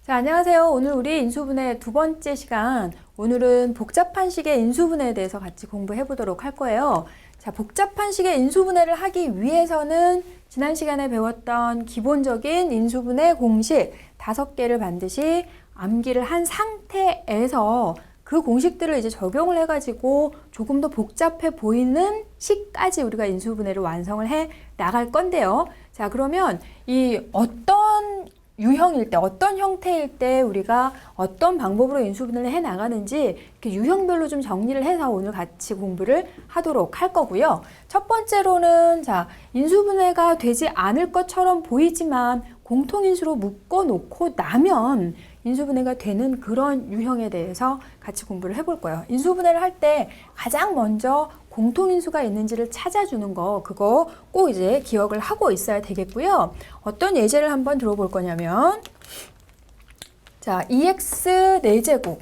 자, 안녕하세요. 오늘 우리 인수분해 두 번째 시간, 오늘은 복잡한 식의 인수분해에 대해서 같이 공부해 보도록 할 거예요. 자, 복잡한 식의 인수분해를 하기 위해서는 지난 시간에 배웠던 기본적인 인수분해 공식 5개를 반드시 암기를 한 상태에서 그 공식들을 이제 적용을 해가지고 조금 더 복잡해 보이는 식까지 우리가 인수분해를 완성을 해 나갈 건데요. 자, 그러면 이 어떤 유형일 때, 어떤 형태일 때 우리가 어떤 방법으로 인수분해를 해 나가는지 이렇게 유형별로 좀 정리를 해서 오늘 같이 공부를 하도록 할 거고요. 첫 번째로는 자, 인수분해가 되지 않을 것처럼 보이지만 공통인수로 묶어 놓고 나면 인수분해가 되는 그런 유형에 대해서 같이 공부를 해볼 거예요. 인수분해를 할 때 가장 먼저 공통인수가 있는지를 찾아주는 거, 그거 꼭 이제 기억을 하고 있어야 되겠고요. 어떤 예제를 한번 들어볼 거냐면, 자, 2x 4제곱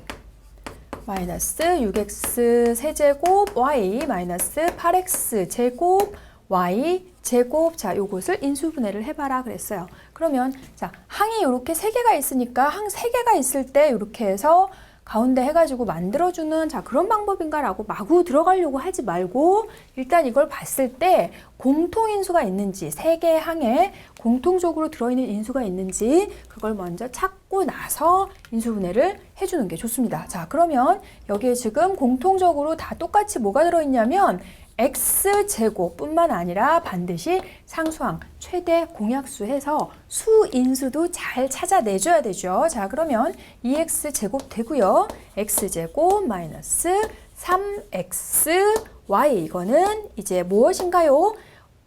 마이너스 6x 세제곱 y 마이너스 8x 제곱 y 제곱, 자, 요것을 인수분해를 해봐라 그랬어요. 그러면 자, 항이 이렇게 3개가 있으니까 항 3개가 있을 때 이렇게 해서 가운데 해가지고 만들어주는 자, 그런 방법인가 라고 마구 들어가려고 하지 말고 일단 이걸 봤을 때 공통인수가 있는지, 3개의 항에 공통적으로 들어있는 인수가 있는지 그걸 먼저 찾고 나서 인수분해를 해주는 게 좋습니다. 자, 그러면 여기에 지금 공통적으로 다 똑같이 뭐가 들어있냐면 x제곱 뿐만 아니라 반드시 상수항 최대 공약수 해서 수인수도 잘 찾아내줘야 되죠. 자, 그러면 2x제곱 되고요. x제곱 마이너스 3xy, 이거는 이제 무엇인가요?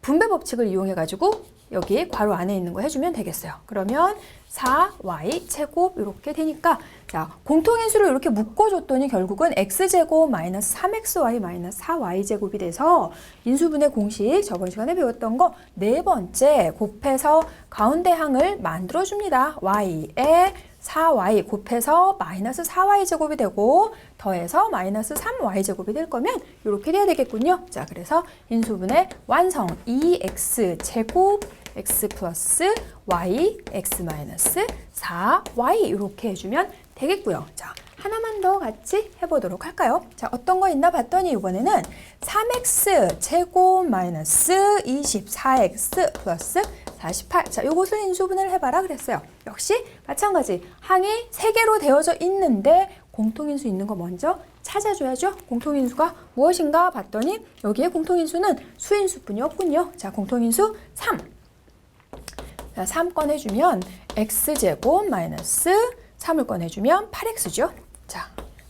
분배 법칙을 이용해 가지고 여기 괄호 안에 있는 거 해주면 되겠어요. 그러면 4y 제곱 이렇게 되니까 자, 공통인수를 이렇게 묶어줬더니 결국은 x제곱 마이너스 3xy 마이너스 4y 제곱이 돼서 인수분해 공식 저번 시간에 배웠던 거 4번째 곱해서 가운데 항을 만들어줍니다. y에 4y 곱해서 마이너스 4y 제곱이 되고 더해서 마이너스 3y 제곱이 될 거면 이렇게 돼야 되겠군요. 자, 그래서 인수분해 완성. 2x 제곱 x 플러스 y x 마이너스 4y 이렇게 해주면 되겠고요. 자, 하나만 더 같이 해보도록 할까요? 자, 어떤 거 있나 봤더니 이번에는 3x 제곱 마이너스 24x 플러스 48. 자, 요것을 인수분해를 해봐라 그랬어요. 역시 마찬가지. 항이 3개로 되어져 있는데 공통인수 있는 거 먼저 찾아줘야죠. 공통인수가 무엇인가 봤더니 여기에 공통인수는 수인수뿐이 없군요. 자, 공통인수 3. 자, 3 꺼내주면 x제곱 마이너스 3을 꺼내주면 8x죠. 자,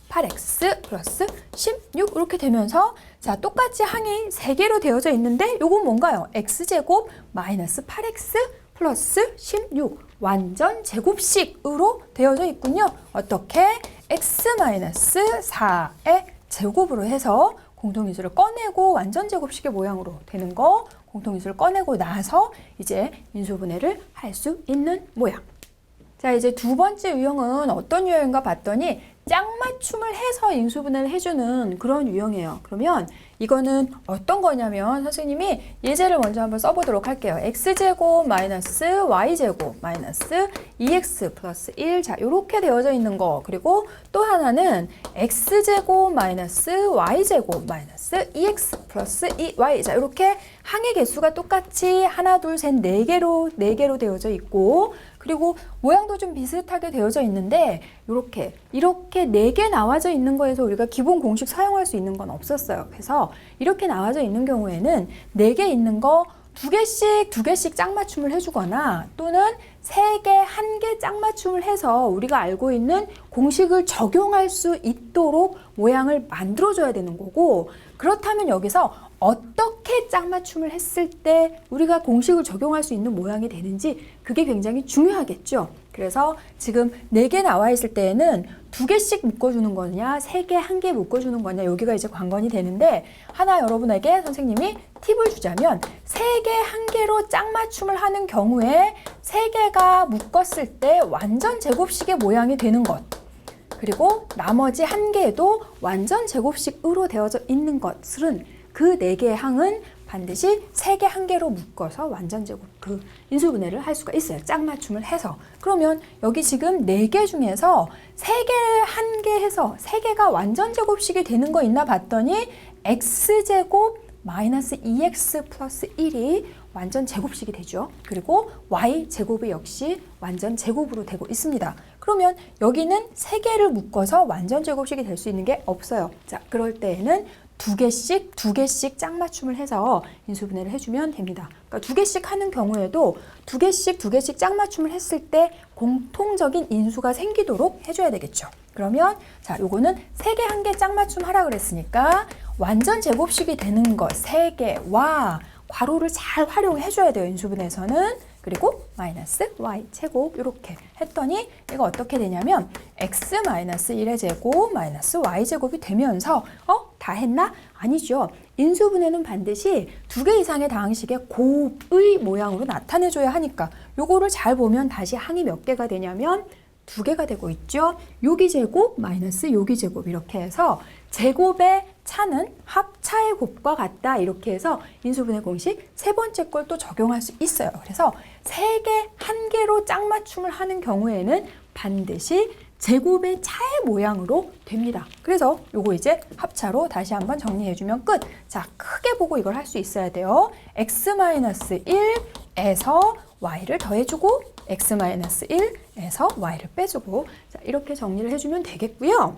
8x 플러스 16 이렇게 되면서 자, 똑같이 항이 3개로 되어져 있는데 요건 뭔가요? x제곱 마이너스 8x 플러스 16 완전 제곱식으로 되어져 있군요. 어떻게? x 마이너스 4의 제곱으로 해서 공통인수를 꺼내고 완전 제곱식의 모양으로 되는 거 공통인수를 꺼내고 나서 이제 인수분해를 할 수 있는 모양. 자, 이제 두 번째 유형은 어떤 유형인가 봤더니 짝맞춤을 해서 인수분해를 해주는 그런 유형이에요. 그러면 이거는 어떤 거냐면 선생님이 예제를 먼저 한번 써보도록 할게요. x제곱 마이너스 y제곱 마이너스 2x 플러스 1. 자, 이렇게 되어져 있는 거. 그리고 또 하나는 x제곱 마이너스 y제곱 마이너스 2x 플러스 2y. 자, 이렇게 항의 개수가 똑같이 하나, 둘, 셋, 4개로 되어져 있고 그리고 모양도 좀 비슷하게 되어져 있는데 이렇게 4개 나와져 있는 거에서 우리가 기본 공식 사용할 수 있는 건 없었어요. 그래서 이렇게 나와져 있는 경우에는 4개 있는 거 2개씩 짝맞춤을 해주거나 또는 3개, 1개 짝맞춤을 해서 우리가 알고 있는 공식을 적용할 수 있도록 모양을 만들어줘야 되는 거고 그렇다면 여기서 어떻게 짝맞춤을 했을 때 우리가 공식을 적용할 수 있는 모양이 되는지 그게 굉장히 중요하겠죠. 그래서 지금 4개 나와 있을 때에는 2개씩 묶어주는 거냐 3개, 1개 묶어주는 거냐 여기가 이제 관건이 되는데 하나 여러분에게 선생님이 팁을 주자면 3개, 1개로 짝맞춤을 하는 경우에 3개가 묶었을 때 완전 제곱식의 모양이 되는 것 그리고 나머지 1개도 완전 제곱식으로 되어져 있는 것은 그 4개의 항은 반드시 3개 한 개로 묶어서 완전 제곱 그 인수분해를 할 수가 있어요. 짝맞춤을 해서. 그러면 여기 지금 4개 중에서 3개 한 개 해서 3개가 완전 제곱식이 되는 거 있나 봤더니 x제곱 마이너스 2x 플러스 1이 완전 제곱식이 되죠. 그리고 y제곱이 역시 완전 제곱으로 되고 있습니다. 그러면 여기는 3개를 묶어서 완전 제곱식이 될 수 있는 게 없어요. 자, 그럴 때에는 두 개씩 짝맞춤을 해서 인수분해를 해주면 됩니다. 그러니까 2개씩 하는 경우에도 2개씩 짝맞춤을 했을 때 공통적인 인수가 생기도록 해줘야 되겠죠. 그러면 자, 요거는 3개 한 개 짝맞춤 하라 그랬으니까 완전 제곱식이 되는 것 3개와 괄호를 잘 활용해 줘야 돼요. 인수분해에서는. 그리고 마이너스 y 제곱 이렇게 했더니 이거 어떻게 되냐면 x 마이너스 1의 제곱 마이너스 y 제곱이 되면서 다 했나? 아니죠. 인수분해는 반드시 2개 이상의 다항식의 곱의 모양으로 나타내줘야 하니까 요거를 잘 보면 다시 항이 몇 개가 되냐면 2개가 되고 있죠. 요기 제곱 마이너스 요기 제곱 이렇게 해서 제곱의 차는 합차의 곱과 같다 이렇게 해서 인수분해 공식 3번째 걸 또 적용할 수 있어요. 그래서 3개 한 개로 짝맞춤을 하는 경우에는 반드시 제곱의 차의 모양으로 됩니다. 그래서 요거 이제 합차로 다시 한번 정리해주면 끝. 자, 크게 보고 이걸 할 수 있어야 돼요. x-1에서 y를 더해주고 x-1에서 y를 빼주고 자, 이렇게 정리를 해주면 되겠고요.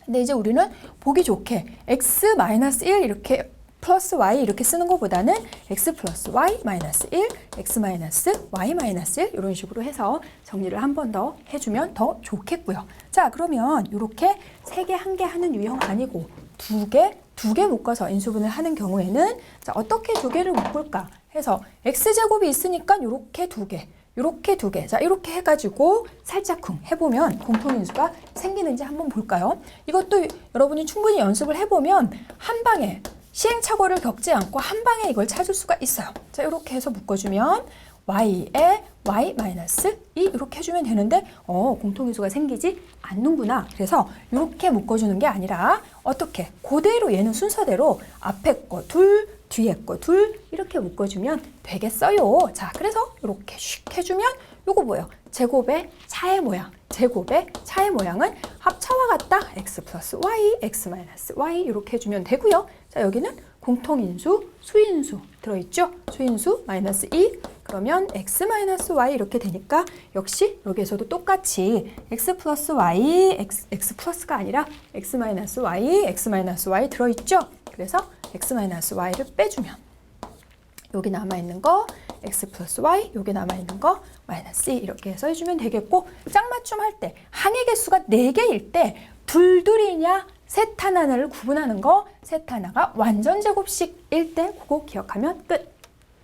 근데 이제 우리는 보기 좋게 x-1 이렇게 플러스 y 이렇게 쓰는 것보다는 x 플러스 y 마이너스 1, x 마이너스 y 마이너스 1 이런 식으로 해서 정리를 한 번 더 해주면 더 좋겠고요. 자, 그러면 이렇게 3개 한 개 하는 유형 아니고 2개 묶어서 인수분해를 하는 경우에는 자, 어떻게 2개를 묶을까 해서 x제곱이 있으니까 이렇게 2개. 이렇게 2개. 자, 이렇게 해가지고 살짝쿵 해보면 공통인수가 생기는지 한번 볼까요? 이것도 여러분이 충분히 연습을 해보면 한 방에 시행착오를 겪지 않고 한 방에 이걸 찾을 수가 있어요. 자, 이렇게 해서 묶어주면 y에 y 마이너스 2 이렇게 해주면 되는데 공통인수가 생기지 않는구나. 그래서 이렇게 묶어주는 게 아니라 어떻게 그대로 얘는 순서대로 앞에 거 둘, 뒤에 거 둘 이렇게 묶어주면 되겠어요. 자, 그래서 이렇게 슉 해주면 요거 뭐예요? 제곱의 차의 모양. 제곱의 차의 모양은 합차와 같다. x 플러스 y, x 마이너스 y 이렇게 해주면 되고요. 자, 여기는 공통인수, 수인수 들어있죠? 수인수 마이너스 2 그러면 x 마이너스 y 이렇게 되니까 역시 여기에서도 똑같이 x 플러스 y, x 플러스가 아니라 x 마이너스 y 들어있죠? 그래서 x 마이너스 y를 빼주면 여기 남아있는 거 x 플러스 y, 여기 남아있는 거 마이너스 2 이렇게 해서 해주면 되겠고 짝맞춤 할 때 항의 개수가 4개일 때 둘둘이냐 셋 하나를 구분하는 거 셋 하나가 완전 제곱식일 때 그거 기억하면 끝.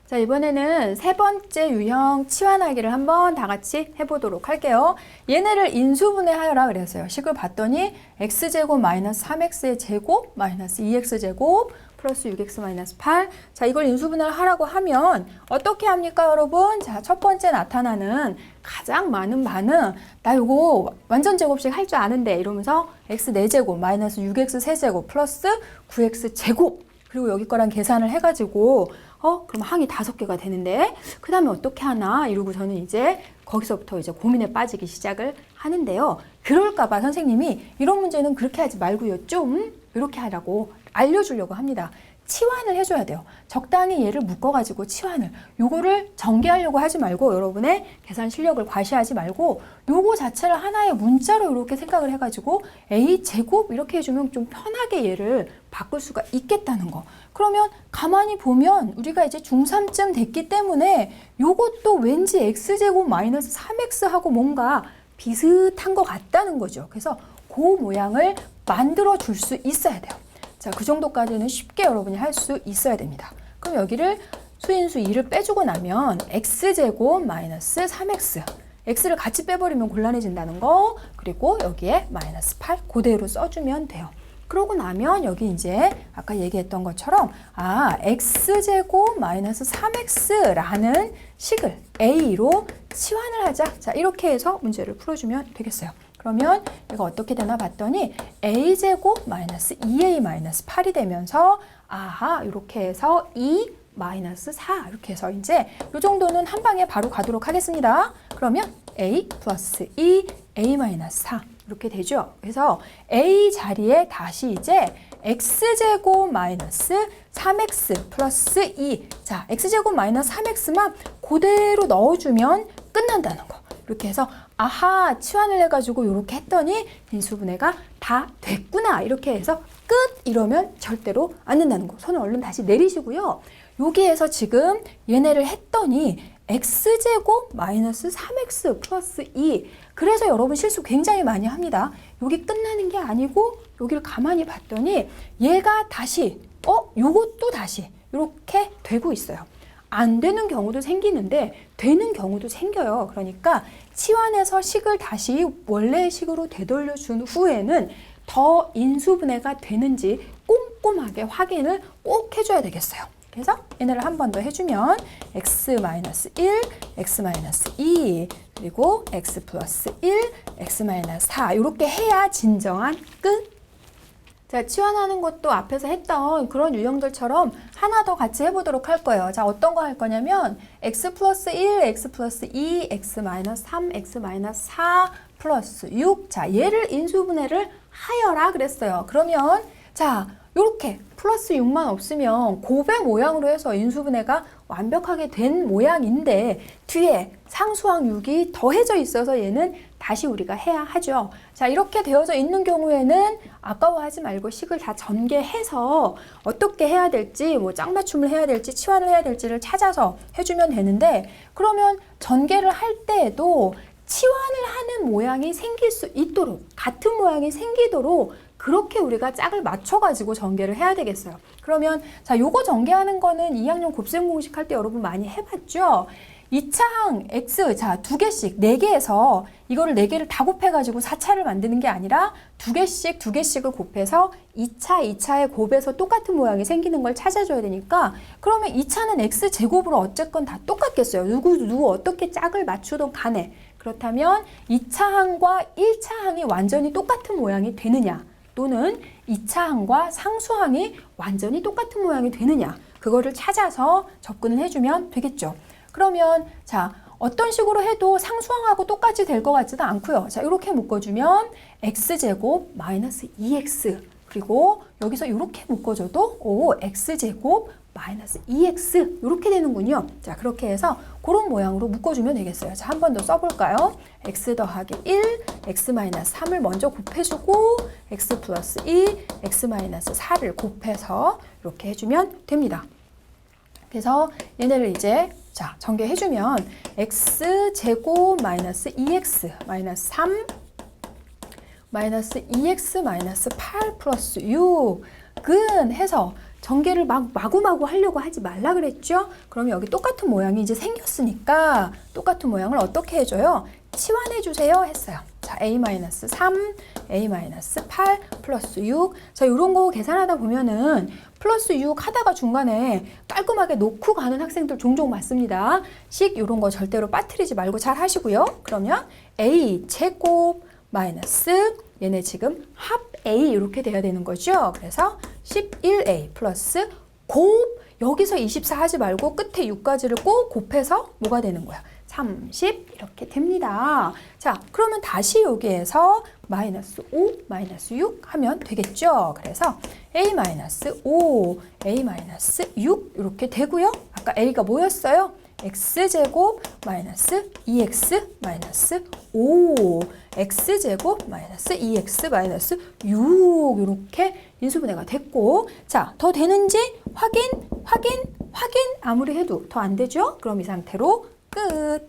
자, 이번에는 3번째 유형 치환하기를 한번 다 같이 해보도록 할게요. 얘네를 인수분해하여라 그랬어요. 식을 봤더니 x제곱 마이너스 3x의 제곱 마이너스 2x제곱 플러스 6x 마이너스 8. 자, 이걸 인수분해를 하라고 하면 어떻게 합니까, 여러분? 자, 첫 번째 나타나는 가장 많은 반은 나 이거 완전 제곱식 할 줄 아는데 이러면서 x 4제곱 마이너스 6x 3제곱 플러스 9x 제곱 그리고 여기 거랑 계산을 해가지고 그럼 항이 5개가 되는데 그 다음에 어떻게 하나 이러고 저는 이제 거기서부터 이제 고민에 빠지기 시작을 하는데요. 그럴까봐 선생님이 이런 문제는 그렇게 하지 말고요. 좀 이렇게 하라고 알려주려고 합니다. 치환을 해줘야 돼요. 적당히 얘를 묶어가지고 치환을. 요거를 전개하려고 하지 말고 여러분의 계산 실력을 과시하지 말고 요거 자체를 하나의 문자로 이렇게 생각을 해가지고 a제곱 이렇게 해주면 좀 편하게 얘를 바꿀 수가 있겠다는 거. 그러면 가만히 보면 우리가 이제 중3쯤 됐기 때문에 요것도 왠지 x제곱 마이너스 3x하고 뭔가 비슷한 것 같다는 거죠. 그래서 그 모양을 만들어 줄 수 있어야 돼요. 자, 그 정도까지는 쉽게 여러분이 할 수 있어야 됩니다. 그럼 여기를 수인수 2를 빼주고 나면 x제곱 마이너스 3x x를 같이 빼버리면 곤란해진다는 거 그리고 여기에 마이너스 8 그대로 써주면 돼요. 그러고 나면 여기 이제 아까 얘기했던 것처럼 x제곱 마이너스 3x라는 식을 a로 치환을 하자. 자, 이렇게 해서 문제를 풀어주면 되겠어요. 그러면 이거 어떻게 되나 봤더니 a제곱 마이너스 2a 마이너스 8이 되면서 아하 이렇게 해서 2 마이너스 4 이렇게 해서 이제 이 정도는 한 방에 바로 가도록 하겠습니다. 그러면 a 플러스 2 a 마이너스 4 이렇게 되죠. 그래서 a 자리에 다시 이제 x제곱 마이너스 3x 플러스 2 자 x제곱 마이너스 3x만 그대로 넣어주면 끝난다는 거. 이렇게 해서 아하 치환을 해가지고 이렇게 했더니 인수분해가 다 됐구나 이렇게 해서 끝 이러면 절대로 안 된다는 거. 손을 얼른 다시 내리시고요. 여기에서 지금 얘네를 했더니 x제곱 마이너스 3x 플러스 2 그래서 여러분 실수 굉장히 많이 합니다. 여기 끝나는 게 아니고 여기를 가만히 봤더니 얘가 다시 요것도 다시 이렇게 되고 있어요. 안 되는 경우도 생기는데 되는 경우도 생겨요. 그러니까 치환해서 식을 다시 원래의 식으로 되돌려 준 후에는 더 인수분해가 되는지 꼼꼼하게 확인을 꼭 해줘야 되겠어요. 그래서 얘네를 한 번 더 해주면 x-1, x-2 그리고 x 플러스 1, x-4 이렇게 해야 진정한 끝. 자, 치환하는 것도 앞에서 했던 그런 유형들처럼 하나 더 같이 해보도록 할 거예요. 자, 어떤 거 할 거냐면 x 플러스 1, x 플러스 2, x 마이너스 3, x 마이너스 4 플러스 6. 자, 얘를 인수분해를 하여라 그랬어요. 그러면 자, 요렇게 플러스 6만 없으면 곱의 모양으로 해서 인수분해가 완벽하게 된 모양인데 뒤에 상수항 6이 더해져 있어서 얘는 다시 우리가 해야 하죠. 자, 이렇게 되어져 있는 경우에는 아까워하지 말고 식을 다 전개해서 어떻게 해야 될지 뭐 짝맞춤을 해야 될지 치환을 해야 될지를 찾아서 해주면 되는데 그러면 전개를 할 때에도 치환을 하는 모양이 생길 수 있도록 같은 모양이 생기도록 그렇게 우리가 짝을 맞춰가지고 전개를 해야 되겠어요. 그러면 자, 요거 전개하는 거는 2학년 곱셈 공식 할 때 여러분 많이 해봤죠? 2차항 x 자, 2개씩 4개에서 이거를 4개를 다 곱해가지고 4차를 만드는 게 아니라 2개씩을 곱해서 2차의 곱에서 똑같은 모양이 생기는 걸 찾아줘야 되니까 그러면 2차는 x제곱으로 어쨌건 다 똑같겠어요. 누구 어떻게 짝을 맞추던 간에 그렇다면 2차항과 1차항이 완전히 똑같은 모양이 되느냐 또는 2차항과 상수항이 완전히 똑같은 모양이 되느냐 그거를 찾아서 접근을 해주면 되겠죠. 그러면 자 어떤 식으로 해도 상수항하고 똑같이 될 것 같지도 않고요. 자 이렇게 묶어주면 x제곱 마이너스 2x 그리고 여기서 이렇게 묶어줘도 x제곱 마이너스 2x 이렇게 되는군요. 자 그렇게 해서 그런 모양으로 묶어주면 되겠어요. 자 한 번 더 써볼까요? x 더하기 1, x 마이너스 3을 먼저 곱해주고 x 플러스 2, x 마이너스 4를 곱해서 이렇게 해주면 됩니다. 그래서 얘네를 이제 자 전개해주면 x제곱 마이너스 2x 마이너스 3 마이너스 2x 마이너스 8 플러스 6은 해서 전개를 마구마구 하려고 하지 말라 그랬죠? 그럼 여기 똑같은 모양이 이제 생겼으니까 똑같은 모양을 어떻게 해줘요? 치환해 주세요 했어요. 자, a-3, a-8 플러스 6. 자, 이런 거 계산하다 보면은 플러스 6 하다가 중간에 깔끔하게 놓고 가는 학생들 종종 많습니다. 식 이런 거 절대로 빠뜨리지 말고 잘 하시고요. 그러면 a 제곱 마이너스 얘네 지금 합 a 이렇게 돼야 되는 거죠. 그래서 11a 플러스 곱 여기서 24 하지 말고 끝에 6까지를 꼭 곱해서 뭐가 되는 거야? 30 이렇게 됩니다. 자 그러면 다시 여기에서 마이너스 5, 마이너스 6 하면 되겠죠. 그래서 a 마이너스 5, a 마이너스 6 이렇게 되고요. 아까 a가 뭐였어요? x제곱 마이너스 2x 마이너스 5 x제곱 마이너스 2x 마이너스 6 이렇게 인수분해가 됐고 자, 더 되는지 확인 아무리 해도 더 안 되죠? 그럼 이 상태로 끝.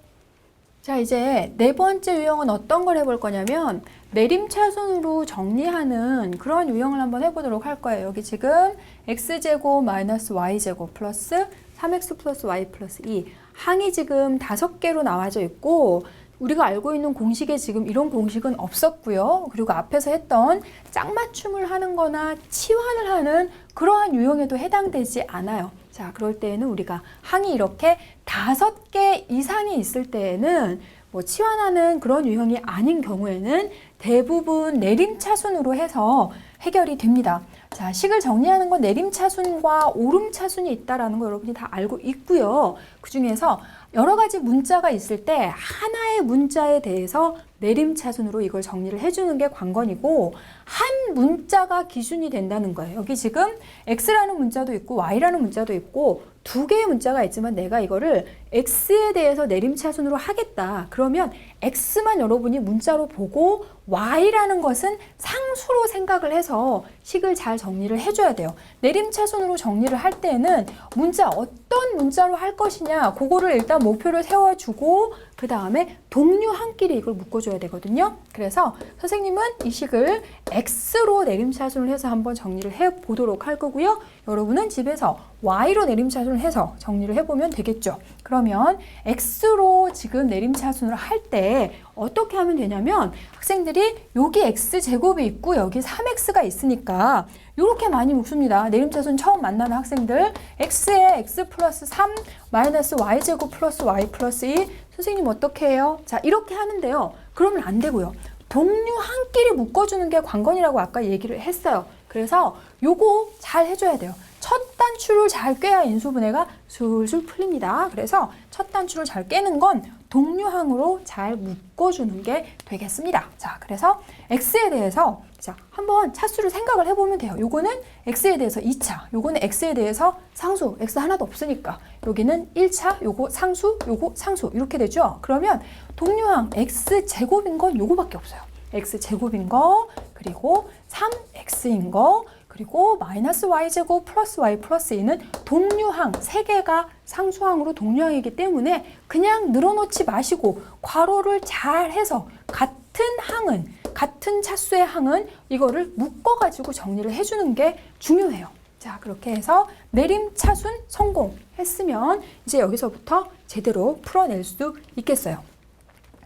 자, 이제 네 번째 유형은 어떤 걸 해볼 거냐면 내림차순으로 정리하는 그런 유형을 한번 해보도록 할 거예요. 여기 지금 x제곱 마이너스 y제곱 플러스 3x 플러스 y 플러스 2 항이 지금 5개로 나와져 있고 우리가 알고 있는 공식에 지금 이런 공식은 없었고요. 그리고 앞에서 했던 짝맞춤을 하는 거나 치환을 하는 그러한 유형에도 해당되지 않아요. 자, 그럴 때에는 우리가 항이 이렇게 5개 이상이 있을 때에는 뭐 치환하는 그런 유형이 아닌 경우에는 대부분 내림차순으로 해서 해결이 됩니다. 자, 식을 정리하는 건 내림차순과 오름차순이 있다라는 거 여러분이 다 알고 있고요. 그 중에서 여러 가지 문자가 있을 때 하나의 문자에 대해서 내림차순으로 이걸 정리를 해주는 게 관건이고, 한 문자가 기준이 된다는 거예요. 여기 지금 X라는 문자도 있고 Y라는 문자도 있고 두 개의 문자가 있지만 내가 이거를 X에 대해서 내림차순으로 하겠다. 그러면 X만 여러분이 문자로 보고 Y라는 것은 상수로 생각을 해서 식을 잘 정리를 해줘야 돼요. 내림차순으로 정리를 할 때는 문자, 어떤 문자로 할 것이냐, 그거를 일단 목표를 세워주고 그 다음에 동료한끼리 이걸 묶어줘야 되거든요. 그래서 선생님은 이 식을 X로 내림차순을 해서 한번 정리를 해보도록 할 거고요. 여러분은 집에서 Y로 내림차순을 해서 정리를 해보면 되겠죠. 그러면 X로 지금 내림차순을 할 때 어떻게 하면 되냐면, 학생들이 여기 X제곱이 있고 여기 3X가 있으니까 이렇게 많이 묶습니다. 내림차순 처음 만나는 학생들, X에 X 플러스 3 마이너스 Y제곱 플러스 Y 플러스 2, 선생님 어떻게 해요? 자, 이렇게 하는데요. 그러면 안 되고요. 동료한끼리 묶어주는 게 관건이라고 아까 얘기를 했어요. 그래서 요거 잘 해줘야 돼요. 첫 단추를 잘 꿰야 인수분해가 술술 풀립니다. 그래서 첫 단추를 잘 깨는 건 동료항으로 잘 묶어주는 게 되겠습니다. 자, 그래서 X에 대해서 자, 한번 차수를 생각을 해보면 돼요. 요거는 X에 대해서 2차, 요거는 X에 대해서 상수, X 하나도 없으니까 여기는 1차, 요거 상수, 요거 상수 이렇게 되죠. 그러면 동료항 X제곱인 건 요거밖에 없어요. X제곱인 거, 그리고 3X인 거, 그리고 마이너스 Y제곱 플러스 Y 플러스 2는 동류항, 3개가 상수항으로 동류항이기 때문에 그냥 늘어놓지 마시고 괄호를 잘 해서 같은 항은, 같은 차수의 항은 이거를 묶어가지고 정리를 해주는 게 중요해요. 자, 그렇게 해서 내림차순 성공했으면 이제 여기서부터 제대로 풀어낼 수 있겠어요.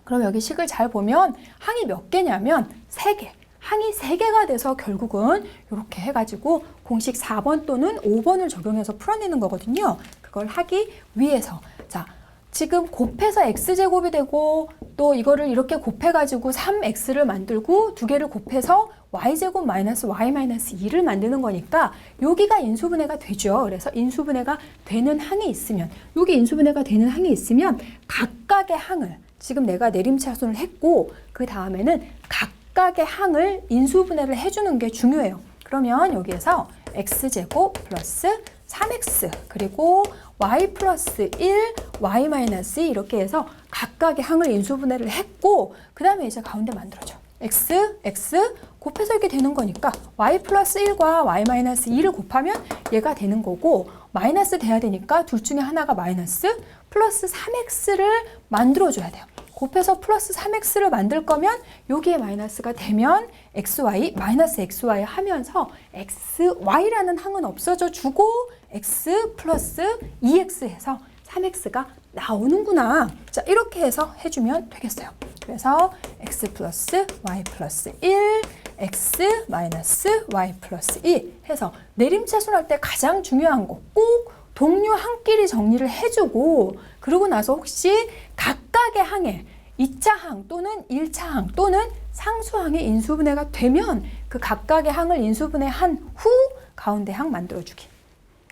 그럼 여기 식을 잘 보면 항이 몇 개냐면 3개. 항이 3개가 돼서 결국은 이렇게 해가지고 공식 4번 또는 5번을 적용해서 풀어내는 거거든요. 그걸 하기 위해서. 자, 지금 곱해서 x제곱이 되고 또 이거를 이렇게 곱해가지고 3x를 만들고 두 개를 곱해서 y제곱 마이너스 y 마이너스 2를 만드는 거니까 여기가 인수분해가 되죠. 그래서 인수분해가 되는 항이 있으면, 여기 인수분해가 되는 항이 있으면 각각의 항을, 지금 내가 내림차순을 했고 그 다음에는 각각의 항을 인수분해를 해주는 게 중요해요. 그러면 여기에서 x제곱 플러스 3x 그리고 y 플러스 1, y 마이너스 2 이렇게 해서 각각의 항을 인수분해를 했고 그 다음에 이제 가운데 만들어줘. x, x 곱해서 이렇게 되는 거니까 y 플러스 1과 y 마이너스 2를 곱하면 얘가 되는 거고, 마이너스 돼야 되니까 둘 중에 하나가 마이너스, 플러스 3x를 만들어줘야 돼요. 곱해서 플러스 3x를 만들 거면 여기에 마이너스가 되면 xy, 마이너스 xy 하면서 xy라는 항은 없어져 주고 x 플러스 2x 해서 3x가 나오는구나. 자, 이렇게 해서 해주면 되겠어요. 그래서 x 플러스 y 플러스 1, x 마이너스 y 플러스 2 해서 내림차순할 때 가장 중요한 거 꼭 동료항끼리 정리를 해주고, 그러고 나서 혹시 각각의 항에 2차 항 또는 1차 항 또는 상수항의 인수분해가 되면 그 각각의 항을 인수분해한 후 가운데 항 만들어주기.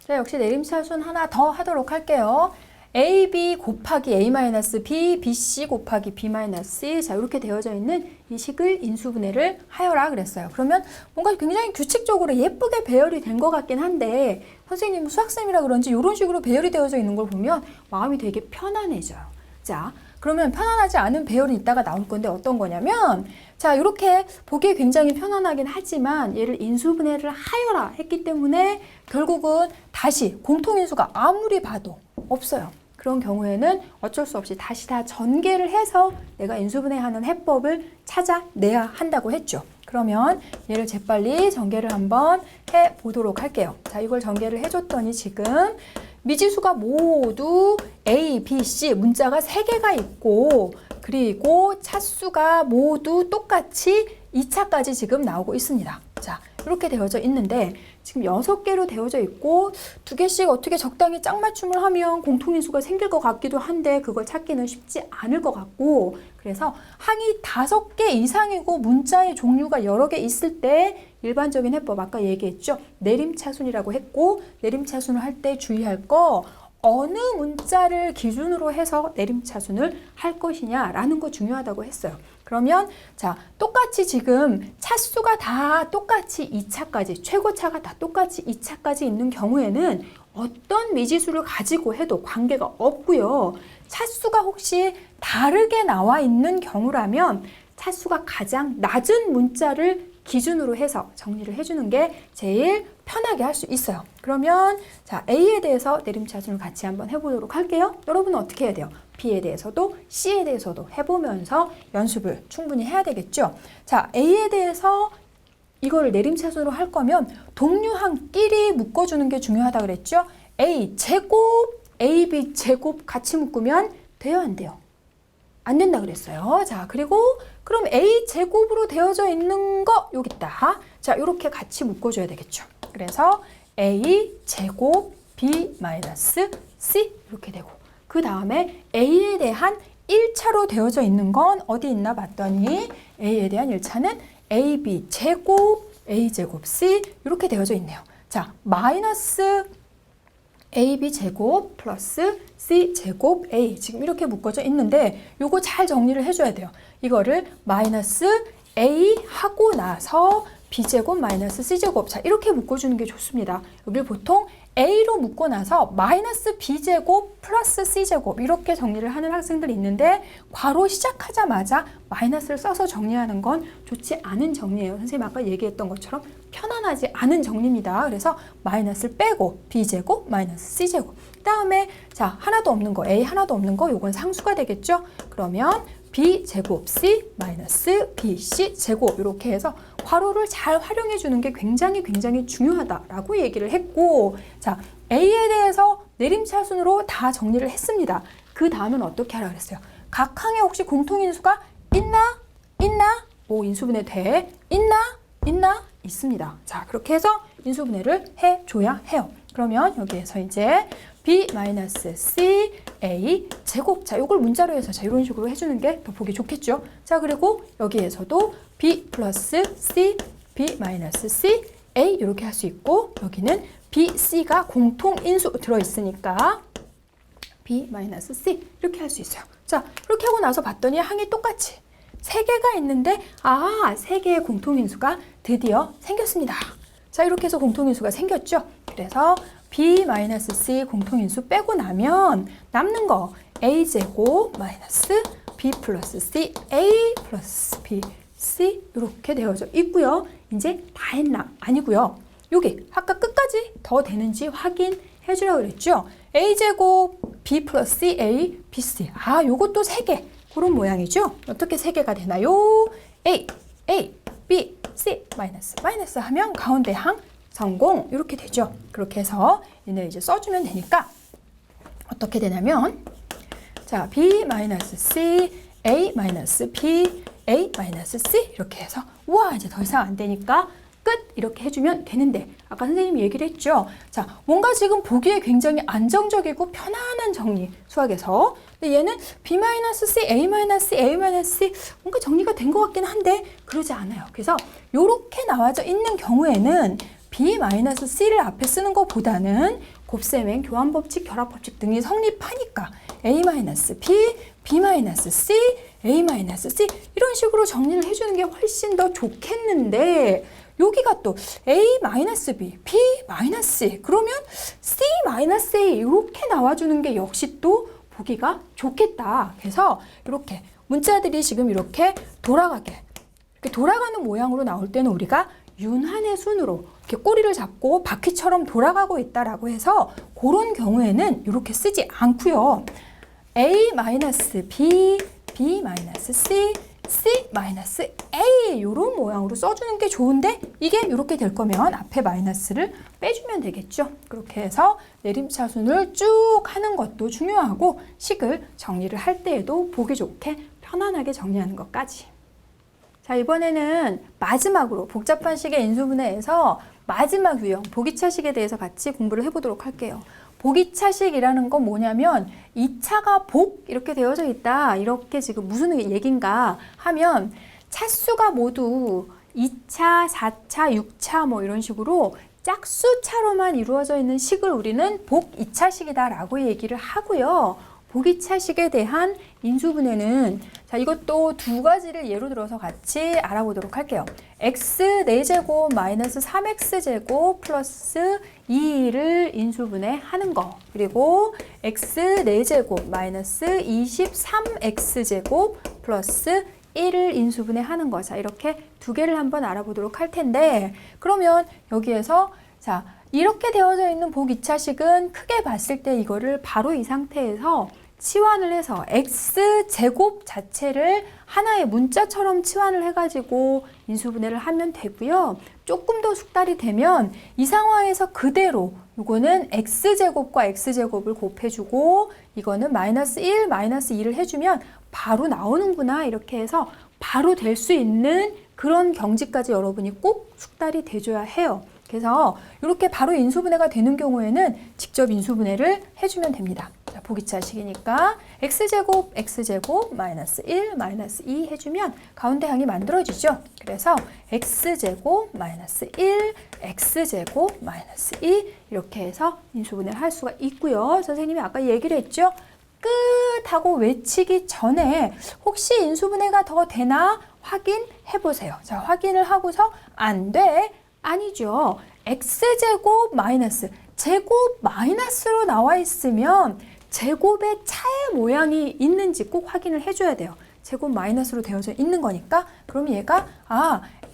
자, 역시 내림차순 하나 더 하도록 할게요. AB 곱하기 A-B, BC 곱하기 B-C. 자, 이렇게 되어져 있는 이 식을 인수분해를 하여라 그랬어요. 그러면 뭔가 굉장히 규칙적으로 예쁘게 배열이 된 것 같긴 한데, 선생님은 수학쌤이라 그런지 이런 식으로 배열이 되어져 있는 걸 보면 마음이 되게 편안해져요. 자, 그러면 편안하지 않은 배열이 이따가 나올 건데 어떤 거냐면, 자, 이렇게 보기에 굉장히 편안하긴 하지만 얘를 인수분해를 하여라 했기 때문에 결국은 다시 공통인수가 아무리 봐도 없어요. 그런 경우에는 어쩔 수 없이 다시 다 전개를 해서 내가 인수분해하는 해법을 찾아내야 한다고 했죠. 그러면 얘를 재빨리 전개를 한번 해보도록 할게요. 자, 이걸 전개를 해줬더니 지금 미지수가 모두 A, B, C 문자가 3개가 있고, 그리고 차수가 모두 똑같이 2차까지 지금 나오고 있습니다. 자, 이렇게 되어져 있는데 지금 6개로 되어져 있고 2개씩 어떻게 적당히 짝맞춤을 하면 공통인수가 생길 것 같기도 한데 그걸 찾기는 쉽지 않을 것 같고, 그래서 항이 5개 이상이고 문자의 종류가 여러 개 있을 때 일반적인 해법 아까 얘기했죠. 내림차순이라고 했고, 내림차순을 할 때 주의할 거 어느 문자를 기준으로 해서 내림차순을 할 것이냐라는 거 중요하다고 했어요. 그러면 자, 똑같이 지금 차수가 다 똑같이 2차까지, 최고차가 다 똑같이 2차까지 있는 경우에는 어떤 미지수를 가지고 해도 관계가 없고요. 차수가 혹시 다르게 나와 있는 경우라면 차수가 가장 낮은 문자를 기준으로 해서 정리를 해주는 게 제일 편하게 할 수 있어요. 그러면 자, A에 대해서 내림차순을 같이 한번 해보도록 할게요. 여러분은 어떻게 해야 돼요? B에 대해서도 C에 대해서도 해보면서 연습을 충분히 해야 되겠죠. 자, A에 대해서 이거를 내림차순으로 할 거면 동류항끼리 묶어주는 게 중요하다 그랬죠. A 제곱, AB 제곱 같이 묶으면 돼요, 안 돼요? 안 된다 그랬어요. 자, 그리고 그럼 A 제곱으로 되어져 있는 거 여기 있다. 자, 이렇게 같이 묶어줘야 되겠죠. 그래서 A 제곱 B 마이너스 C 이렇게 되고, 그 다음에 A에 대한 1차로 되어져 있는 건 어디 있나 봤더니 A에 대한 1차는 AB 제곱 A 제곱 C 이렇게 되어져 있네요. 자, 마이너스 AB 제곱 플러스 C 제곱 A 지금 이렇게 묶어져 있는데 요거 잘 정리를 해줘야 돼요. 이거를 마이너스 A 하고 나서 B 제곱 마이너스 C 제곱, 자 이렇게 묶어주는 게 좋습니다. 여길 보통 A로 묶고 나서 마이너스 B 제곱 플러스 C 제곱 이렇게 정리를 하는 학생들이 있는데 괄호 시작하자마자 마이너스를 써서 정리하는 건 좋지 않은 정리예요. 선생님 아까 얘기했던 것처럼 편안하지 않은 정리입니다. 그래서 마이너스를 빼고 B 제곱 마이너스 C 제곱, 그 다음에 자 하나도 없는 거 A 하나도 없는 거 요건 상수가 되겠죠. 그러면 B 제곱 C 마이너스 BC 제곱 이렇게 해서 괄호를 잘 활용해 주는 게 굉장히 중요하다라고 얘기를 했고, 자 A에 대해서 내림차순으로 다 정리를 했습니다. 그 다음은 어떻게 하라 그랬어요? 각 항에 혹시 공통인수가 있나? 오, 인수분해 돼? 있나? 있습니다. 자 그렇게 해서 인수분해를 해줘야 해요. 그러면 여기에서 이제 B 마이너스 C A 제곱, 자 요걸 문자로 해서 자 이런 식으로 해주는 게 더 보기 좋겠죠. 자 그리고 여기에서도 B 플러스 C B 마이너스 C A 이렇게 할 수 있고, 여기는 B, C가 공통인수 들어있으니까 B 마이너스 C 이렇게 할 수 있어요. 자 이렇게 하고 나서 봤더니 항이 똑같이 3개가 있는데 3개의 공통인수가 드디어 생겼습니다. 자 이렇게 해서 공통인수가 생겼죠. 그래서 B-C 공통인수 빼고 나면 남는 거 A제곱 마이너스 B 플러스 C A 플러스 B C 이렇게 되어져 있고요. 이제 다 했나? 아니고요. 여기 아까 끝까지 더 되는지 확인해 주라고 그랬죠. A제곱 B 플러스 C A B C, 요것도 3개 그런 모양이죠. 어떻게 3개가 되나요? A B C 마이너스 하면 가운데 항 성공 이렇게 되죠. 그렇게 해서 얘네 이제 써주면 되니까 어떻게 되냐면 자 B-C A-B A-C 이렇게 해서 우와 이제 더 이상 안 되니까 끝 이렇게 해주면 되는데, 아까 선생님이 얘기를 했죠. 자 뭔가 지금 보기에 굉장히 안정적이고 편안한 정리 수학에서, 근데 얘는 B-C A-C 뭔가 정리가 된 것 같긴 한데 그러지 않아요. 그래서 이렇게 나와져 있는 경우에는 B-C를 앞에 쓰는 것보다는 곱셈행, 교환법칙, 결합법칙 등이 성립하니까 A-B, B-C, A-C 이런 식으로 정리를 해주는 게 훨씬 더 좋겠는데, 여기가 또 A-B, B-C 그러면 C-A 이렇게 나와주는 게 역시 또 보기가 좋겠다. 그래서 이렇게 문자들이 지금 이렇게 돌아가는 모양으로 나올 때는 우리가 윤환의 순으로 이렇게 꼬리를 잡고 바퀴처럼 돌아가고 있다라고 해서 그런 경우에는 이렇게 쓰지 않고요. A-B, B-C, C-A 이런 모양으로 써주는 게 좋은데, 이게 이렇게 될 거면 앞에 마이너스를 빼주면 되겠죠. 그렇게 해서 내림차순을 쭉 하는 것도 중요하고 식을 정리를 할 때에도 보기 좋게 편안하게 정리하는 것까지. 자, 이번에는 마지막으로 복잡한 식의 인수분해에서 마지막 유형, 보기차식에 대해서 같이 공부를 해보도록 할게요. 보기차식이라는 건 뭐냐면 2차가 복 이렇게 되어져 있다. 이렇게 지금 무슨 얘기인가 하면 차수가 모두 2차, 4차, 6차 뭐 이런 식으로 짝수차로만 이루어져 있는 식을 우리는 복 2차식이다 라고 얘기를 하고요. 보기차식에 대한 인수분해는 자, 이것도 두 가지를 예로 들어서 같이 알아보도록 할게요. x 4제곱 마이너스 3x제곱 플러스 2를 인수분해하는 거, 그리고 x 4제곱 마이너스 23x제곱 플러스 1을 인수분해하는 거. 자, 이렇게 두 개를 한번 알아보도록 할 텐데, 그러면 여기에서 자, 이렇게 되어져 있는 복 2차식은 크게 봤을 때 이거를 바로 이 상태에서 치환을 해서 x제곱 자체를 하나의 문자처럼 치환을 해가지고 인수분해를 하면 되고요. 조금 더 숙달이 되면 이 상황에서 그대로 이거는 x제곱과 x제곱을 곱해주고 이거는 마이너스 1, 마이너스 2를 해주면 바로 나오는구나, 이렇게 해서 바로 될 수 있는 그런 경지까지 여러분이 꼭 숙달이 돼줘야 해요. 그래서 이렇게 바로 인수분해가 되는 경우에는 직접 인수분해를 해주면 됩니다. 자, 보기차식이니까 x제곱, x제곱, 마이너스 1, 마이너스 2 해주면 가운데 항이 만들어지죠. 그래서 x제곱, 마이너스 1, x제곱, 마이너스 2 이렇게 해서 인수분해를 할 수가 있고요. 선생님이 아까 얘기를 했죠. 끝하고 외치기 전에 혹시 인수분해가 더 되나 확인해 보세요. 자, 확인을 하고서 안 돼. 아니죠. x제곱 마이너스 제곱 마이너스로 나와 있으면 제곱의 차의 모양이 있는지 꼭 확인을 해줘야 돼요. 제곱 마이너스로 되어져 있는 거니까 그럼 얘가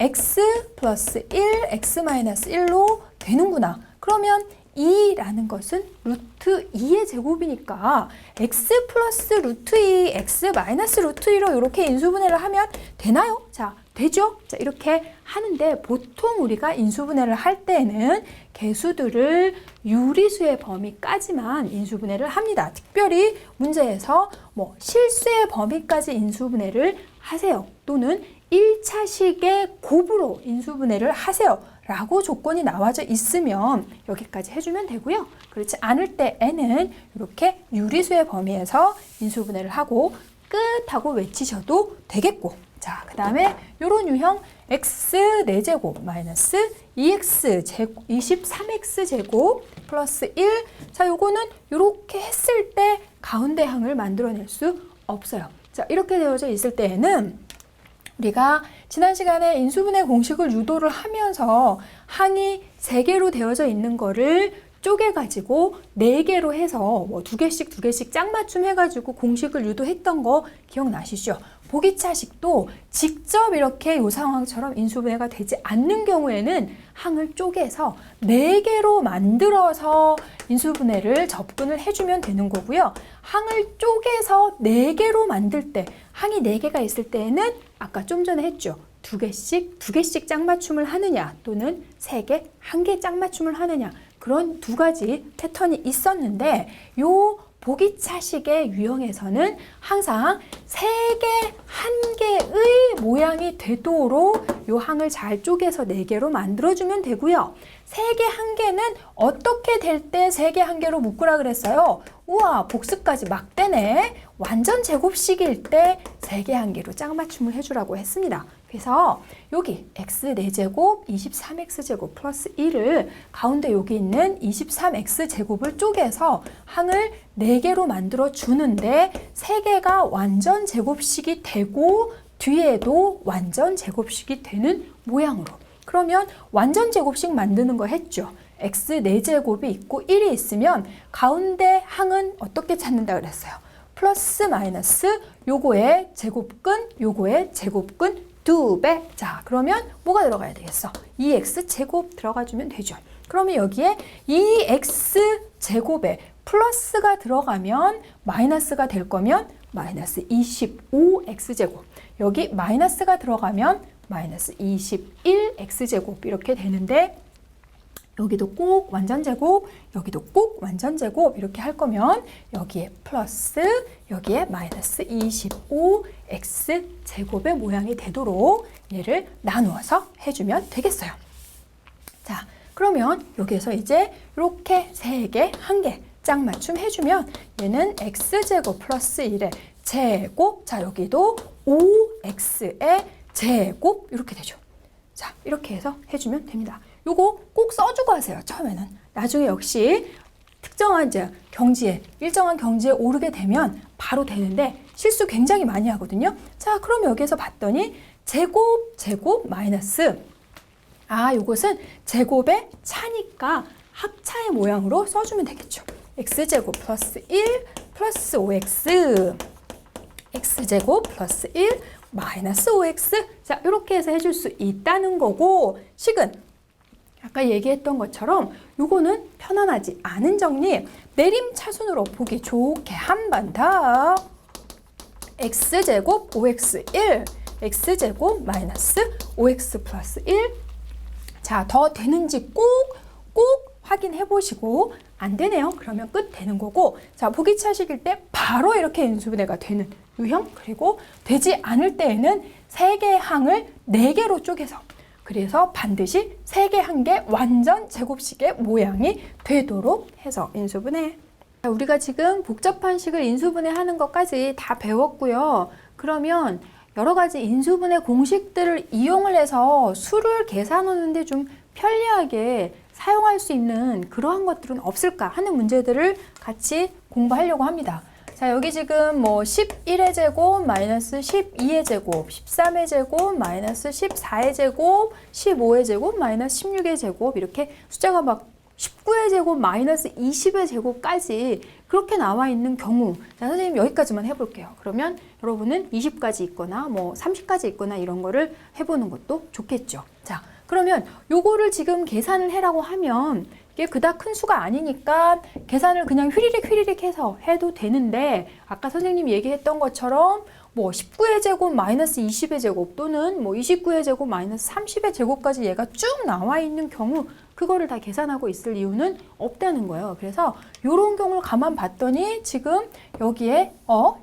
x 플러스 1, x 마이너스 1로 되는구나. 그러면 2라는 것은 루트 2의 제곱이니까 x 플러스 루트 2, x 마이너스 루트 2로 이렇게 인수분해를 하면 되나요? 자, 되죠? 자, 이렇게 하는데 보통 우리가 인수분해를 할 때는 개수들을 유리수의 범위까지만 인수분해를 합니다. 특별히 문제에서 뭐 실수의 범위까지 인수분해를 하세요. 또는 1차식의 곱으로 인수분해를 하세요. 라고 조건이 나와져 있으면 여기까지 해주면 되고요. 그렇지 않을 때에는 이렇게 유리수의 범위에서 인수분해를 하고 끝하고 외치셔도 되겠고, 자, 그 다음에 이런 유형 x 4제곱 마이너스 23x제곱 플러스 1. 자, 요거는 이렇게 했을 때 가운데 항을 만들어낼 수 없어요. 자, 이렇게 되어져 있을 때에는 우리가 지난 시간에 인수분해 공식을 유도를 하면서 항이 3개로 되어져 있는 거를 쪼개가지고 4개로 해서 뭐 2개씩 짝맞춤 해가지고 공식을 유도했던 거 기억나시죠? 보기차식도 직접 이렇게 이 상황처럼 인수분해가 되지 않는 경우에는 항을 쪼개서 4개로 만들어서 인수분해를 접근을 해주면 되는 거고요. 항을 쪼개서 4개로 만들 때, 항이 4개가 있을 때에는 아까 좀 전에 했죠. 2개씩 짝맞춤을 하느냐, 또는 3개, 1개 짝맞춤을 하느냐, 그런 두 가지 패턴이 있었는데 요 보기차식의 유형에서는 항상 3개, 1개의 모양이 되도록 요 항을 잘 쪼개서 4개로 만들어주면 되고요. 3개, 1개는 어떻게 될 때 3개, 1개로 묶으라 그랬어요? 우와, 복습까지 막 되네. 완전 제곱식일 때 3개, 1개로 짝맞춤을 해주라고 했습니다. 그래서 여기 x 4제곱 23x제곱 플러스 1을 가운데 여기 있는 23x제곱을 쪼개서 항을 4개로 만들어 주는데 3개가 완전 제곱식이 되고 뒤에도 완전 제곱식이 되는 모양으로. 그러면 완전 제곱식 만드는 거 했죠. x 4제곱이 있고 1이 있으면 가운데 항은 어떻게 찾는다 그랬어요? 플러스 마이너스 요거의 제곱근, 요거의 제곱근 2배. 자, 그러면 뭐가 들어가야 되겠어? 2x 제곱 들어가주면 되죠. 그러면 여기에 2x 제곱에 플러스가 들어가면 마이너스가 될 거면 마이너스 25x 제곱. 여기 마이너스가 들어가면 마이너스 21x 제곱 이렇게 되는데 여기도 꼭 완전제곱, 여기도 꼭 완전제곱 이렇게 할 거면 여기에 플러스, 여기에 마이너스 25x제곱의 모양이 되도록 얘를 나누어서 해주면 되겠어요. 자, 그러면 여기에서 이제 이렇게 3개, 1개 짝 맞춤 해주면 얘는 x제곱 플러스 1의 제곱, 자 여기도 5x의 제곱 이렇게 되죠. 자, 이렇게 해서 해주면 됩니다. 요거 꼭 써주고 하세요. 처음에는. 나중에 역시 특정한 이제 경지에, 일정한 경지에 오르게 되면 바로 되는데 실수 굉장히 많이 하거든요. 자, 그럼 여기에서 봤더니 제곱 마이너스, 요것은 제곱의 차니까 합차의 모양으로 써주면 되겠죠. x제곱 플러스 1 플러스 5x, x제곱 플러스 1 마이너스 5x. 자, 이렇게 해서 해줄 수 있다는 거고, 식은 아까 얘기했던 것처럼 요거는 편안하지 않은 정리, 내림차순으로 보기 좋게 한 번 더. x제곱 5x1, x제곱 마이너스 5x 플러스 1. 자, 더 되는지 꼭 확인해 보시고 안 되네요. 그러면 끝 되는 거고, 자, 보기 차식일 때 바로 이렇게 인수분해가 되는 유형, 그리고 되지 않을 때에는 3개의 항을 4개로 쪼개서, 그래서 반드시 3개, 1개 완전 제곱식의 모양이 되도록 해서 인수분해. 우리가 지금 복잡한 식을 인수분해하는 것까지 다 배웠고요. 그러면 여러 가지 인수분해 공식들을 이용을 해서 수를 계산하는데 좀 편리하게 사용할 수 있는 그러한 것들은 없을까 하는 문제들을 같이 공부하려고 합니다. 자, 여기 지금 뭐 11의 제곱 마이너스 12의 제곱, 13의 제곱 마이너스 14의 제곱, 15의 제곱 마이너스 16의 제곱, 이렇게 숫자가 막 19의 제곱 마이너스 20의 제곱까지 그렇게 나와 있는 경우, 자, 선생님 여기까지만 해볼게요. 그러면 여러분은 20까지 있거나 뭐 30까지 있거나 이런 거를 해보는 것도 좋겠죠. 자, 그러면 요거를 지금 계산을 해라고 하면 이게 그닥 큰 수가 아니니까 계산을 그냥 휘리릭 해서 해도 되는데, 아까 선생님이 얘기했던 것처럼 뭐 19의 제곱 마이너스 20의 제곱 또는 뭐 29의 제곱 마이너스 30의 제곱까지 얘가 쭉 나와 있는 경우, 그거를 다 계산하고 있을 이유는 없다는 거예요. 그래서 이런 경우를 가만 봤더니 지금 여기에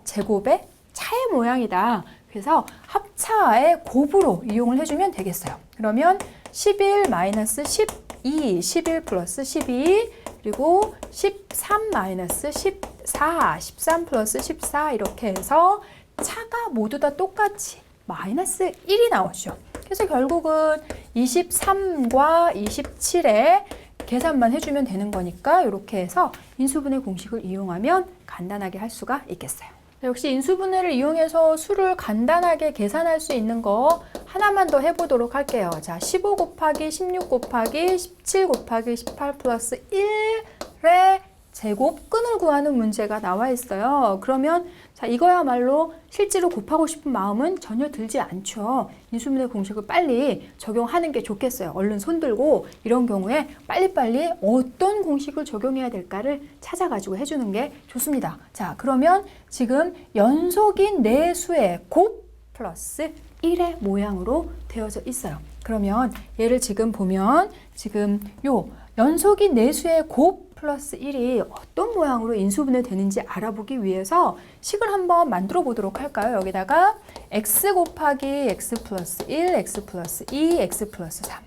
제곱의 차의 모양이다. 그래서 합차의 곱으로 이용을 해주면 되겠어요. 그러면 11 마이너스 12, 11 플러스 12, 그리고 13 마이너스 14, 13 플러스 14 이렇게 해서 차가 모두 다 똑같이 마이너스 1이 나오죠. 그래서 결국은 23과 27에 계산만 해주면 되는 거니까 이렇게 해서 인수분해 공식을 이용하면 간단하게 할 수가 있겠어요. 역시 인수분해를 이용해서 수를 간단하게 계산할 수 있는 거 하나만 더 해보도록 할게요. 자, 15 곱하기 16 곱하기 17 곱하기 18 플러스 1의 제곱근을 구하는 문제가 나와 있어요. 그러면 자, 이거야말로 실제로 곱하고 싶은 마음은 전혀 들지 않죠. 인수분해 공식을 빨리 적용하는 게 좋겠어요. 얼른 손 들고 이런 경우에 빨리빨리 어떤 공식을 적용해야 될까를 찾아가지고 해주는 게 좋습니다. 자, 그러면 지금 연속인 네 수의 곱 플러스 1의 모양으로 되어져 있어요. 그러면 얘를 지금 보면 지금 요 연속인 네 수의 곱 플러스 1이 어떤 모양으로 인수분해 되는지 알아보기 위해서 식을 한번 만들어 보도록 할까요? 여기다가 x 곱하기 x 플러스 1, x 플러스 2, x 플러스 3.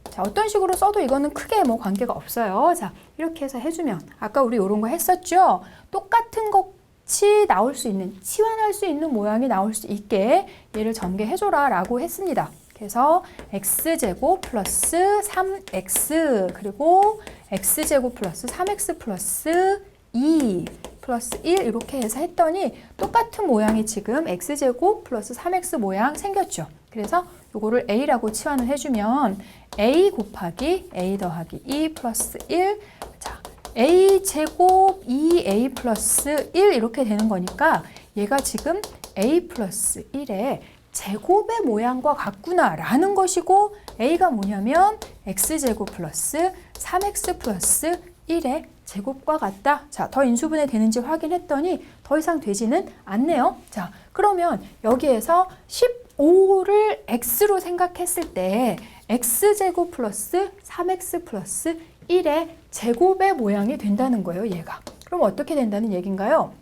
자, 어떤 식으로 써도 이거는 크게 뭐 관계가 없어요. 자, 이렇게 해서 해주면 아까 우리 이런 거 했었죠? 똑같은 것이 나올 수 있는, 치환할 수 있는 모양이 나올 수 있게 얘를 전개해줘라 라고 했습니다. 그래서 x제곱 플러스 3x 그리고 x제곱 플러스 3x 플러스 2 플러스 1 이렇게 해서 했더니 똑같은 모양이 지금 x제곱 플러스 3x 모양 생겼죠. 그래서 요거를 a라고 치환을 해주면 a 곱하기 a 더하기 2 플러스 1, 자, a제곱 2a 플러스 1 이렇게 되는 거니까 얘가 지금 a 플러스 1에 제곱의 모양과 같구나 라는 것이고, a가 뭐냐면 x제곱 플러스 3x 플러스 1의 제곱과 같다. 자, 더 인수분해 되는지 확인했더니 더 이상 되지는 않네요. 자, 그러면 여기에서 15를 x로 생각했을 때 x제곱 플러스 3x 플러스 1의 제곱의 모양이 된다는 거예요, 얘가. 그럼 어떻게 된다는 얘기인가요?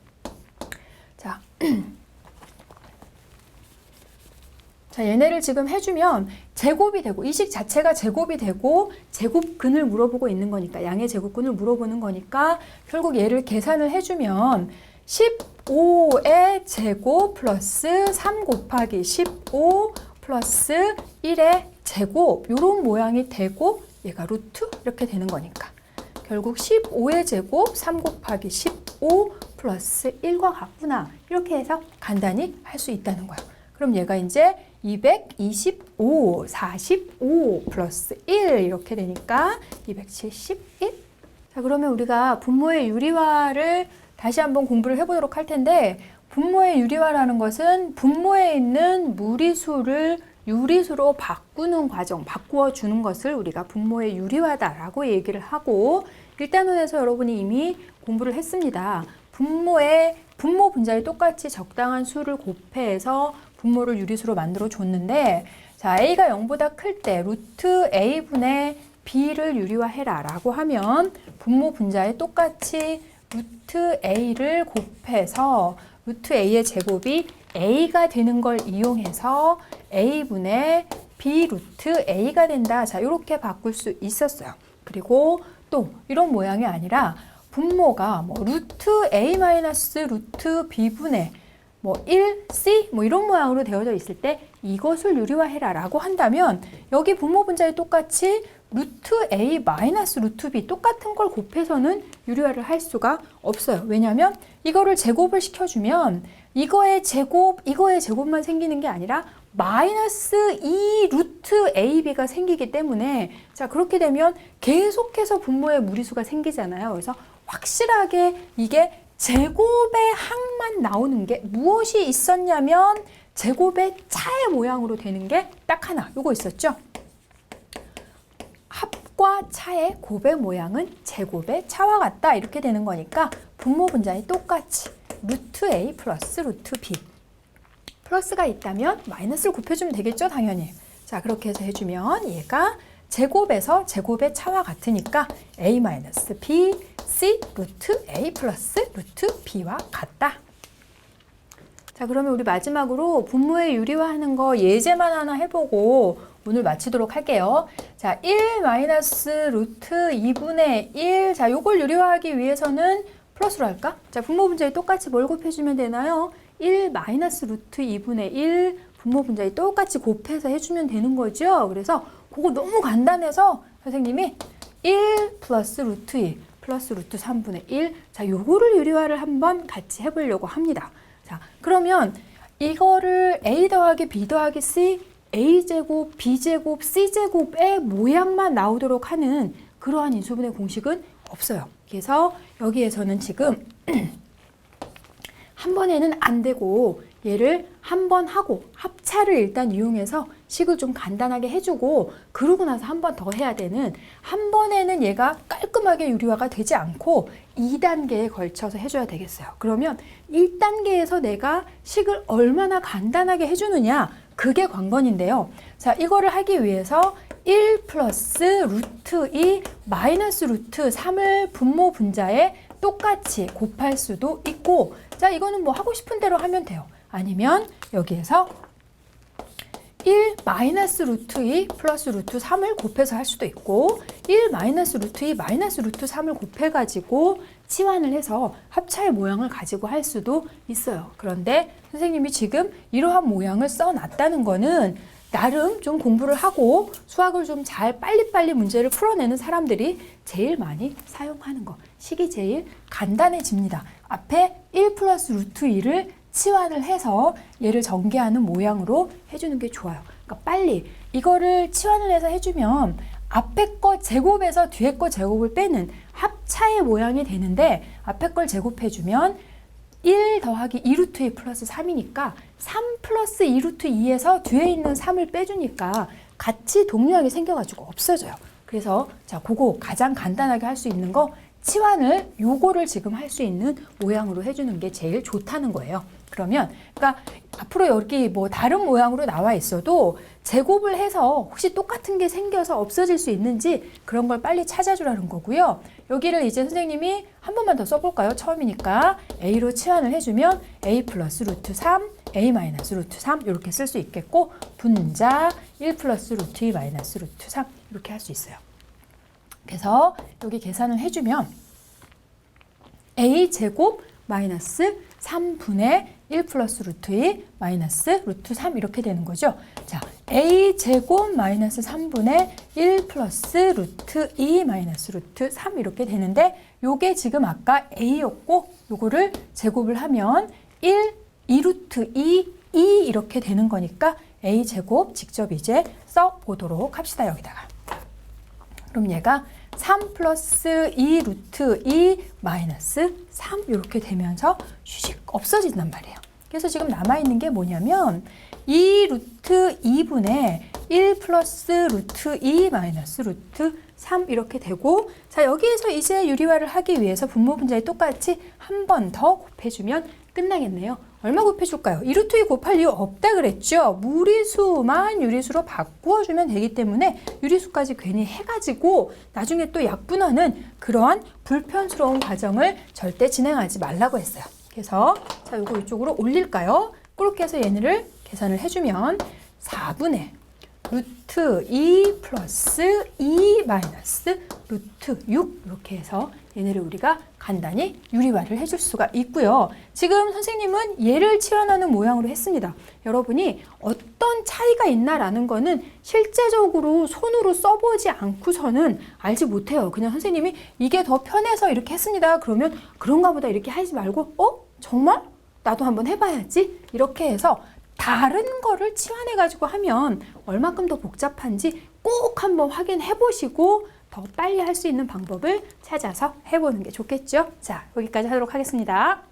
자, 자, 얘네를 지금 해주면 제곱이 되고, 이 식 자체가 제곱이 되고 제곱근을 물어보고 있는 거니까, 양의 제곱근을 물어보는 거니까 결국 얘를 계산을 해주면 15의 제곱 플러스 3 곱하기 15 플러스 1의 제곱, 이런 모양이 되고 얘가 루트 이렇게 되는 거니까 결국 15의 제곱 3 곱하기 15 플러스 1과 같구나, 이렇게 해서 간단히 할 수 있다는 거예요. 그럼 얘가 이제 225, 45 플러스 1 이렇게 되니까 271. 자, 그러면 우리가 분모의 유리화를 다시 한번 공부를 해보도록 할 텐데, 분모의 유리화라는 것은 분모에 있는 무리수를 유리수로 바꾸는 과정, 바꾸어 주는 것을 우리가 분모의 유리화다라고 얘기를 하고, 1단원에서 여러분이 이미 공부를 했습니다. 분모 분자에 똑같이 적당한 수를 곱해서 분모를 유리수로 만들어 줬는데, 자, a가 0보다 클 때 루트 a분의 b를 유리화해라 라고 하면 분모 분자에 똑같이 루트 a를 곱해서 루트 a의 제곱이 a가 되는 걸 이용해서 a분의 b 루트 a가 된다. 자, 이렇게 바꿀 수 있었어요. 그리고 또 이런 모양이 아니라 분모가 뭐 루트 a 마이너스 루트 b분의 뭐 1c 뭐 이런 모양으로 되어져 있을 때 이것을 유리화해라 라고 한다면, 여기 분모 분자에 똑같이 루트 a 마이너스 루트 b 똑같은 걸 곱해서는 유리화를 할 수가 없어요. 왜냐하면 이거를 제곱을 시켜주면 이거의 제곱만 생기는 게 아니라 마이너스 2 루트 ab가 생기기 때문에, 자, 그렇게 되면 계속해서 분모의 무리수가 생기잖아요. 그래서 확실하게 이게 제곱의 항만 나오는 게 무엇이 있었냐면 제곱의 차의 모양으로 되는 게 딱 하나, 요거 있었죠? 합과 차의 곱의 모양은 제곱의 차와 같다, 이렇게 되는 거니까 분모 분자에 똑같이 루트 a 플러스 루트 b, 플러스가 있다면 마이너스를 곱해주면 되겠죠, 당연히. 자, 그렇게 해서 해주면 얘가 제곱에서 제곱의 차와 같으니까 a 마이너스 b c 루트 a 플러스 루트 b와 같다. 자, 그러면 우리 마지막으로 분모의 유리화하는 거 예제만 하나 해보고 오늘 마치도록 할게요. 자, 1 마이너스 루트 2분의 1. 자, 요걸 유리화하기 위해서는 플러스로 할까? 자, 분모 분자에 똑같이 뭘 곱해주면 되나요? 1 마이너스 루트 2분의 1 분모 분자에 똑같이 곱해서 해주면 되는 거죠. 그래서 그거 너무 간단해서 선생님이 1 플러스 루트 2 플러스 루트 3분의 1. 자, 요거를 유리화를 한번 같이 해보려고 합니다. 자, 그러면 이거를 a 더하기 b 더하기 c, a제곱, b제곱, c제곱의 모양만 나오도록 하는 그러한 인수분해 공식은 없어요. 그래서 여기에서는 지금 한 번에는 안 되고 얘를 한 번 하고 합차를 일단 이용해서 식을 좀 간단하게 해주고, 그러고 나서 한 번 더 해야 되는, 한 번에는 얘가 깔끔하게 유리화가 되지 않고 2단계에 걸쳐서 해줘야 되겠어요. 그러면 1단계에서 내가 식을 얼마나 간단하게 해주느냐, 그게 관건인데요. 자, 이거를 하기 위해서 1 플러스 루트 2 마이너스 루트 3을 분모 분자에 똑같이 곱할 수도 있고, 자, 이거는 뭐 하고 싶은 대로 하면 돼요. 아니면 여기에서 1 마이너스 루트 2 플러스 루트 3을 곱해서 할 수도 있고, 1 마이너스 루트 2 마이너스 루트 3을 곱해가지고 치환을 해서 합차의 모양을 가지고 할 수도 있어요. 그런데 선생님이 지금 이러한 모양을 써놨다는 거는 나름 좀 공부를 하고 수학을 좀 잘 빨리빨리 문제를 풀어내는 사람들이 제일 많이 사용하는 거, 식이 제일 간단해집니다. 앞에 1 플러스 루트 2를 치환을 해서 얘를 전개하는 모양으로 해주는 게 좋아요. 그러니까 빨리 이거를 치환을 해서 해주면 앞에 거 제곱에서 뒤에 거 제곱을 빼는 합차의 모양이 되는데, 앞에 걸 제곱해주면 1 더하기 2루트 2 플러스 3이니까 3 플러스 2루트 2에서 뒤에 있는 3을 빼주니까 같이 동류하게 생겨가지고 없어져요. 그래서 자, 그거 가장 간단하게 할 수 있는 거 치환을 요거를 지금 할 수 있는 모양으로 해주는 게 제일 좋다는 거예요. 그러면 그러니까 앞으로 여기 뭐 다른 모양으로 나와 있어도 제곱을 해서 혹시 똑같은 게 생겨서 없어질 수 있는지 그런 걸 빨리 찾아주라는 거고요. 여기를 이제 선생님이 한 번만 더 써볼까요? 처음이니까 a로 치환을 해주면 a 플러스 루트 3, a 마이너스 루트 3 이렇게 쓸 수 있겠고 분자 1 플러스 루트 2 마이너스 루트 3 이렇게 할 수 있어요. 그래서 여기 계산을 해주면 a 제곱 마이너스 3분의 1 플러스 루트 2 마이너스 루트 3 이렇게 되는 거죠. 자, a 제곱 마이너스 3분의 1 플러스 루트 2 마이너스 루트 3 이렇게 되는데 요게 지금 아까 a였고 요거를 제곱을 하면 1, 2루트 2, 2 이렇게 되는 거니까 a 제곱 직접 이제 써보도록 합시다. 여기다가. 그럼 얘가 3 플러스 2 루트 2 마이너스 3 이렇게 되면서 휴식 없어진단 말이에요. 그래서 지금 남아있는 게 뭐냐면 2 루트 2분의 1 플러스 루트 2 마이너스 루트 3 이렇게 되고 자 여기에서 이제 유리화를 하기 위해서 분모 분자에 똑같이 한 번 더 곱해주면 끝나겠네요. 얼마 곱해줄까요? 2루트 2 곱할 이유 없다 그랬죠? 무리수만 유리수로 바꾸어주면 되기 때문에 유리수까지 괜히 해가지고 나중에 또 약분하는 그러한 불편스러운 과정을 절대 진행하지 말라고 했어요. 그래서 자 요거 이쪽으로 올릴까요? 그렇게 해서 얘네를 계산을 해주면 4분의 루트 2 플러스 2 마이너스 루트 6 이렇게 해서 얘네를 우리가 간단히 유리화를 해줄 수가 있고요. 지금 선생님은 얘를 치환하는 모양으로 했습니다. 여러분이 어떤 차이가 있나라는 거는 실제적으로 손으로 써보지 않고서는 알지 못해요. 그냥 선생님이 이게 더 편해서 이렇게 했습니다. 그러면 그런가 보다 이렇게 하지 말고 정말? 나도 한번 해봐야지. 이렇게 해서 다른 거를 치환해가지고 하면 얼마큼 더 복잡한지 꼭 한번 확인해 보시고 더 빨리 할 수 있는 방법을 찾아서 해보는 게 좋겠죠? 자, 여기까지 하도록 하겠습니다.